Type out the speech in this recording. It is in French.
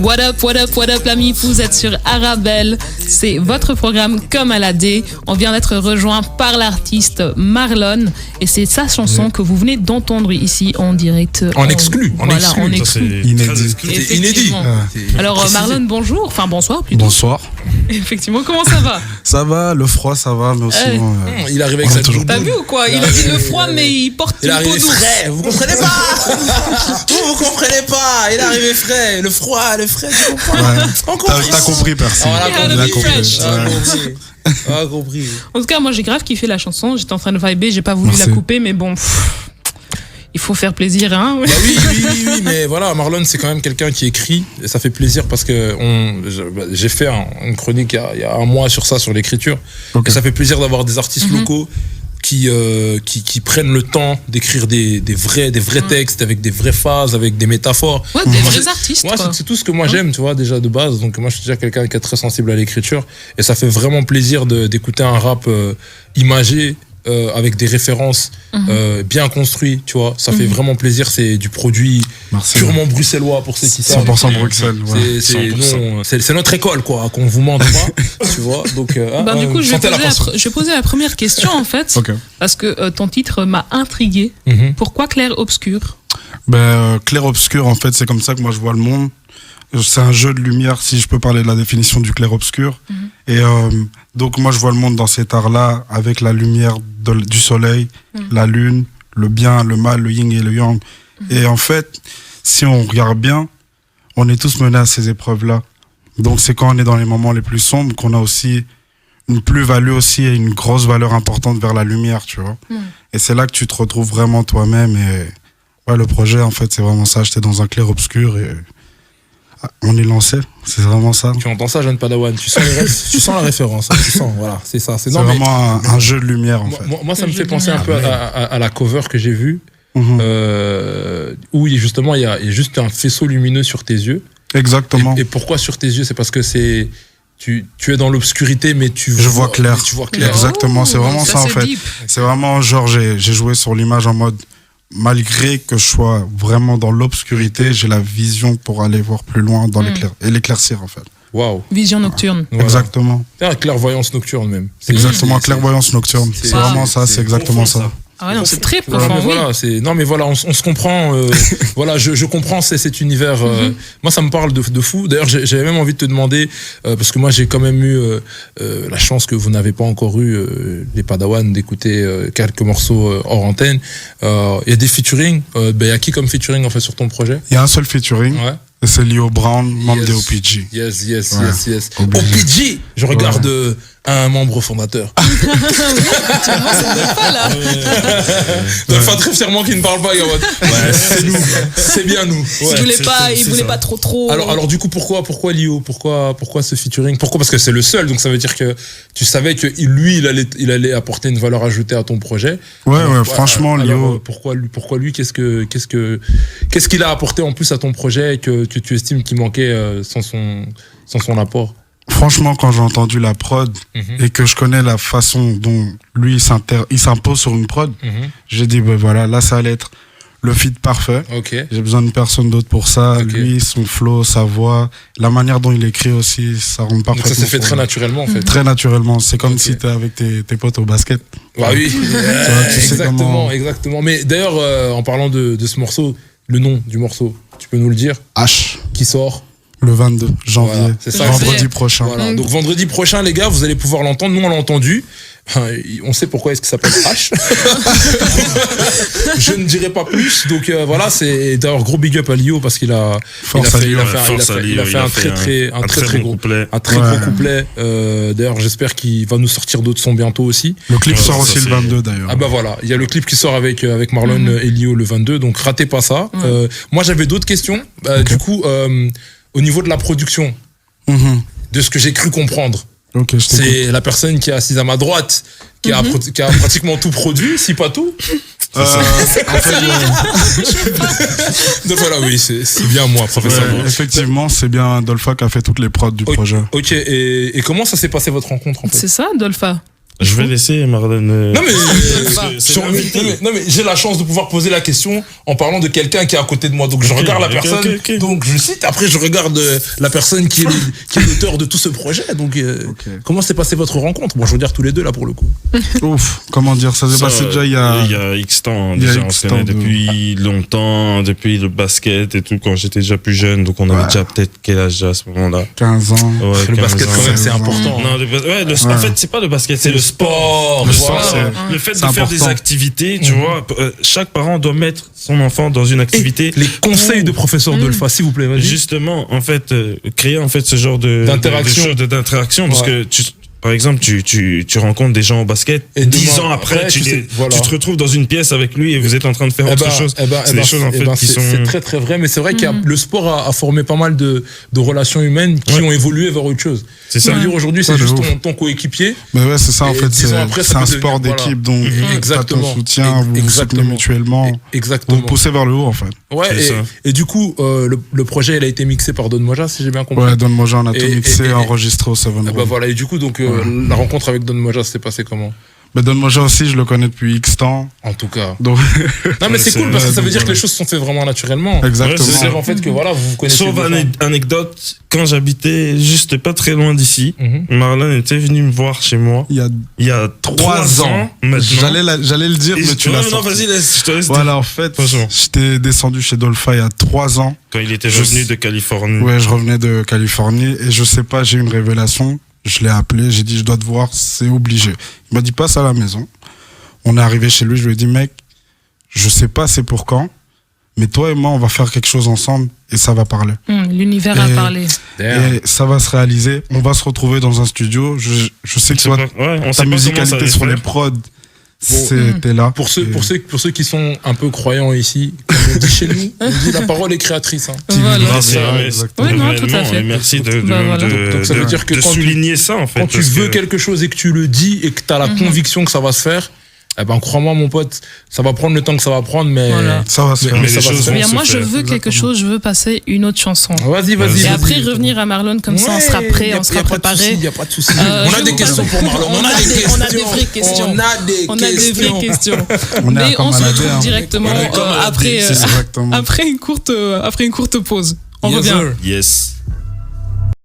What up, l'ami, vous êtes sur Arabelle, c'est votre programme Comme à la D. On vient d'être rejoint par l'artiste Marlon et c'est sa chanson que vous venez d'entendre ici en direct. En exclu. Ça, c'est inédit. Alors Marlon, bonjour, enfin bonsoir plutôt. Bonsoir. Effectivement, comment ça va? Ça va, le froid ça va, mais sinon... Il arrive avec sa doudoune. T'as vu ou quoi? Il a dit le froid mais il porte Il est une peau arrivé douce. frais, vous comprenez pas? Vous comprenez pas? Il est arrivé frais, le froid, le frais, tu comprends? T'as compris, Percy. Ah, compris. En tout cas, moi j'ai grave kiffé la chanson, j'étais en train de vibrer, j'ai pas voulu la couper, mais bon, il faut faire plaisir, hein. Bah oui, mais voilà, Marlon c'est quand même quelqu'un qui écrit et ça fait plaisir parce que j'ai fait une chronique il y a un mois sur ça, sur l'écriture, et ça fait plaisir d'avoir des artistes locaux qui prennent le temps d'écrire des vrais textes avec des vraies phases, avec des métaphores. Ouais, des vrais artistes. Moi, c'est tout ce que moi j'aime, tu vois, déjà de base. Donc moi, je suis déjà quelqu'un qui est très sensible à l'écriture et ça fait vraiment plaisir d'écouter un rap imagé avec des références bien construits, tu vois. Ça fait vraiment plaisir. C'est du produit purement bruxellois pour ceux qui savent. 100% Bruxelles. Ouais. C'est notre école, quoi, qu'on vous mente pas, tu vois. Donc, du coup, je vais poser la première question, en fait, parce que ton titre m'a intrigué. Pourquoi clair-obscur? Clair-obscur, en fait, c'est comme ça que moi je vois le monde. C'est un jeu de lumière, si je peux parler de la définition du clair-obscur. Et donc moi je vois le monde dans cet art-là, avec la lumière du soleil, la lune, le bien, le mal, le yin et le yang. Et en fait, si on regarde bien, on est tous menés à ces épreuves-là. Donc c'est quand on est dans les moments les plus sombres qu'on a aussi une plus-value aussi et une grosse valeur importante vers la lumière, tu vois. Et c'est là que tu te retrouves vraiment toi-même. Et ouais, le projet, en fait, c'est vraiment ça. J'étais dans un clair-obscur et... on est lancé, c'est vraiment ça. Tu entends ça, jeune Padawan, tu sens la référence, hein, tu sens, voilà, c'est ça. C'est vraiment un jeu de lumière, en fait. Moi, ça me fait penser un peu à la cover que j'ai vue, où justement, il y a juste un faisceau lumineux sur tes yeux. Exactement. Et pourquoi sur tes yeux? C'est parce que tu es dans l'obscurité, mais tu vois clair. Exactement, c'est vraiment ça, en fait. Deep. C'est vraiment, genre, j'ai joué sur l'image en mode... Malgré que je sois vraiment dans l'obscurité, j'ai la vision pour aller voir plus loin dans l'éclaircir, en fait. Waouh. Vision nocturne. Voilà. Exactement. C'est clairvoyance nocturne même. Exactement, clairvoyance nocturne. C'est vraiment ça, c'est exactement ça. Ah ouais, non, c'est très profond. Voilà, on se comprend. Voilà, je comprends cet univers. Moi, ça me parle de fou. D'ailleurs, j'avais même envie de te demander, parce que moi, j'ai quand même eu la chance que vous n'avez pas encore eu, les Padawans, d'écouter quelques morceaux hors antenne. Il y a des featuring. Il y a qui comme featuring en fait sur ton projet? Il y a un seul featuring. Ouais. C'est Leo Brown, membre des OPG. Yes. OPG. Je regarde un membre fondateur. Oui, effectivement, c'est Dolpha, là. Dolpha très fièrement qui ne parle pas. C'est nous. C'est bien nous. Il voulait pas trop. Alors du coup, pourquoi Lio? Pourquoi ce featuring? Pourquoi? Parce que c'est le seul, donc ça veut dire que tu savais que lui, il allait apporter une valeur ajoutée à ton projet. Ouais, franchement, Lio. Pourquoi lui? Qu'est-ce qu'il a apporté en plus à ton projet que tu estimes qu'il manquait sans son apport? Franchement, quand j'ai entendu la prod et que je connais la façon dont lui il s'impose sur une prod, j'ai dit voilà, là ça allait être le feat parfait. J'ai besoin de personne d'autre pour ça. Lui, son flow, sa voix, la manière dont il écrit aussi, ça rend parfaitement. Donc ça s'est fait très naturellement en fait. Très naturellement. C'est comme si t'es avec tes potes au basket. Bah oui, exactement. Mais d'ailleurs, en parlant de ce morceau, le nom du morceau, tu peux nous le dire? H. Qui sort le 22 janvier, voilà, c'est ça, vendredi prochain. Voilà. Donc vendredi prochain, les gars, vous allez pouvoir l'entendre. Nous, on l'a entendu. On sait pourquoi est-ce qu'il s'appelle H. Je ne dirai pas plus. Donc voilà, c'est d'ailleurs gros big up à Lio parce qu'il a fait un très gros couplet. D'ailleurs, j'espère qu'il va nous sortir d'autres sons bientôt aussi. Le clip sort aussi le 22 d'ailleurs. Ah bah voilà, il y a le clip qui sort avec Marlon et Lio le 22. Donc ratez pas ça. Moi, j'avais d'autres questions. Du coup, au niveau de la production, de ce que j'ai cru comprendre. C'est la personne qui est assise à ma droite qui a pratiquement tout produit, si pas tout. Donc voilà, oui, c'est bien moi, professeur. Effectivement, c'est bien Dolpha qui a fait toutes les prods du projet. Ok, et comment ça s'est passé votre rencontre en fait? C'est ça, Dolpha? Je vais laisser Marlon. Non mais, c'est l'invité. non mais j'ai la chance de pouvoir poser la question en parlant de quelqu'un qui est à côté de moi. Donc je regarde la personne. ok. Donc je cite. Après je regarde la personne qui est l'auteur de tout ce projet. Donc comment s'est passée votre rencontre? Bon, je veux dire tous les deux là pour le coup. Ouf, comment dire, ça s'est passé déjà il y a X temps. il y a Déjà, on X se temps connaît depuis longtemps, depuis le basket et tout, quand j'étais déjà plus jeune. Donc on avait déjà peut-être quel âge à ce moment-là? 15 ans. Ouais, Le 15 basket ans. quand même c'est 16 ans. important. Non, en fait, c'est pas le basket, c'est le sport. Le sport. Voilà. Le fait de C'est faire des important. activités, tu vois, chaque parent doit mettre son enfant dans une activité. Et les conseils de professeur Dolpha, s'il vous plaît, vas-y. Justement, en fait, créer en fait ce genre D'interaction. d'interaction, parce que par exemple, tu rencontres des gens au basket, Et 10 demain, ans après, tu voilà. te retrouves dans une pièce avec lui et vous êtes en train de faire autre chose. C'est des choses en fait qui sont. C'est très très vrai, mais c'est vrai qu'il y a le sport a formé pas mal de relations humaines qui ont évolué vers autre chose. C'est ça. Ça veut dire aujourd'hui c'est Ouais, de juste ouf. ton coéquipier. Mais ouais, c'est ça, en Et fait, 10 ans après, c'est ça un peut sport devenir- d'équipe, donc Exactement. t'as ton soutien, vous vous soutenez Exactement. mutuellement, vous Exactement. vous poussez vers le haut, en fait. Ouais, C'est ça. et du coup, le projet il a été mixé par Don Moja, si j'ai bien compris. Ouais, Don Moja, on a tout Et- mixé, et- enregistré au Seven Ah bah Room. voilà, et du coup, donc, la rencontre avec Don Moja s'est passée comment? Mais Don Moja aussi, je le connais depuis X temps, En tout cas. donc Non, mais c'est c'est cool parce que ça veut donc, dire que voilà. les choses sont faites vraiment naturellement. exactement. Ouais, C'est en fait que voilà, vous vous connaissez. Sauf déjà. anecdote, quand j'habitais juste pas très loin d'ici, Mhm. Marlon était venu me voir chez moi Il y a il y a 3 ans maintenant. J'allais le dire, mais tu Ouais, l'as non, sorti. vas-y, je te laisse dire. Voilà, en fait, Franchement. j'étais descendu chez Dolpha il y a 3 ans. Quand il était Je revenu sais- de Californie. Ouais, je revenais de Californie et je sais pas, j'ai eu une révélation. Je l'ai appelé, j'ai dit je dois te voir, c'est obligé. Il m'a dit passe à la maison. On est arrivé chez lui, je lui ai dit mec, je sais pas c'est pour quand, mais toi et moi on va faire quelque chose ensemble et ça va parler. L'univers a Et- parlé. Damn. Et ça va se réaliser. On va se retrouver dans un studio. Je sais que C'est toi, pas- ouais, on sait ta pas musicalité comment ça sur allait les se prods, c'était là. Pour ceux, Et- pour ceux qui sont un peu croyants ici, comme on dit chez nous, on dit la parole est créatrice. Hein. Voilà. Merci, Ouais, mais- exactement. Oui, non, tout à réellement, fait. et merci de Bah, voilà. Donc ça veut dire que de quand tu- souligner ça en fait. Quand tu parce veux que- quelque chose et que tu le dis et que tu as la conviction que ça va se faire, eh ben crois-moi mon pote, ça va prendre le temps que ça va prendre, mais Voilà. Ça va se faire. Mais Mais ça les va choses se vont faire. se Moi, je faire. veux quelque chose, je veux passer une autre chanson. vas-y, Et vas-y. après revenir à Marlon, comme ça on sera prêt, on sera préparé. Il n'y a pas de souci. Je On a vais des vous questions passer- pour Marlon. on a des vraies questions. On a des On a des vraies questions. On est à Mais on se Camalade, retrouve hein. directement On est comme à la après, D, c'est ça. Exactement. après une courte pause. On Yes, revient. sir. Yes.